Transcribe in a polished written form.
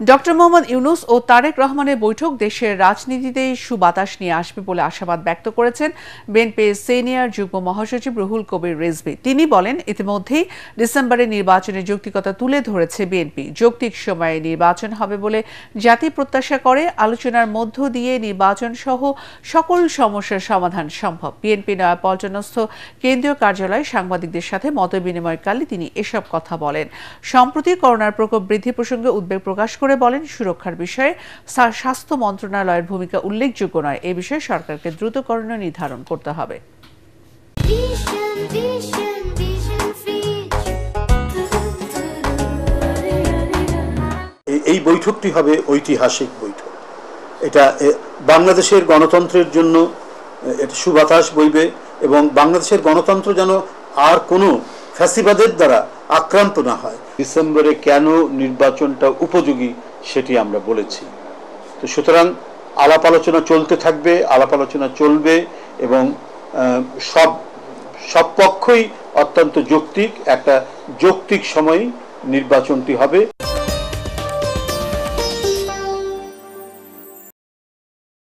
Doctor Mohammad Yunus ও তারেক রহমানের বৈঠক দেশের রাজনীতিতে সুবাতাস নিয়ে আসবে বলে আশাবাদ ব্যক্ত করেছেন বিএনপির সিনিয়র যুগ্ম মহাসচিব রুহুল কবির রিজভী। তিনি বলেন, ইতিমধ্যেই ডিসেম্বরে নির্বাচনের যৌক্তিকতা তুলে ধরেছে বিএনপি। যৌক্তিক সময়ে নির্বাচন হবে বলে জাতি প্রত্যাশা করে। আলোচনার মধ্য দিয়ে নির্বাচন সহ সকল সমস্যার সমাধান সম্ভব। বিএনপি নয়াপল্টনস্থ কেন্দ্রীয় কার্যালয়ে সাংবাদিকদের সাথে মতবিনিময়কালে তিনি এসব কথা বলেন। সম্প্রতি করোনার প্রকোপ বৃদ্ধি প্রসঙ্গে উদ্বেগ প্রকাশ করে বলেন, সুরক্ষার বিষয়ে স্বাস্থ্য মন্ত্রণালয়ের ভূমিকা উল্লেখযোগ্য নয়। এ বিষয়ে সরকারকে দ্রুত করণীয় নির্ধারণ করতে হবে। এই বৈঠকটি হবে ঐতিহাসিক বৈঠক। এটা বাংলাদেশের গণতন্ত্রের জন্য এটা সুবাতাস বইবে এবং বাংলাদেশের গণতন্ত্র যেন আর কোনো ফ্যাসিবাদের দ্বারা আক্রান্ত না হয়। ডিসেম্বরে কেন নির্বাচনটা উপযোগী সেটি আমরা বলেছি। তো সুতরাং আলাপ আলোচনা চলতে থাকবে, আলাপ আলোচনা চলবে এবং সব পক্ষই অত্যন্ত যৌক্তিক একটা যৌক্তিক সময়ে নির্বাচনটি হবে।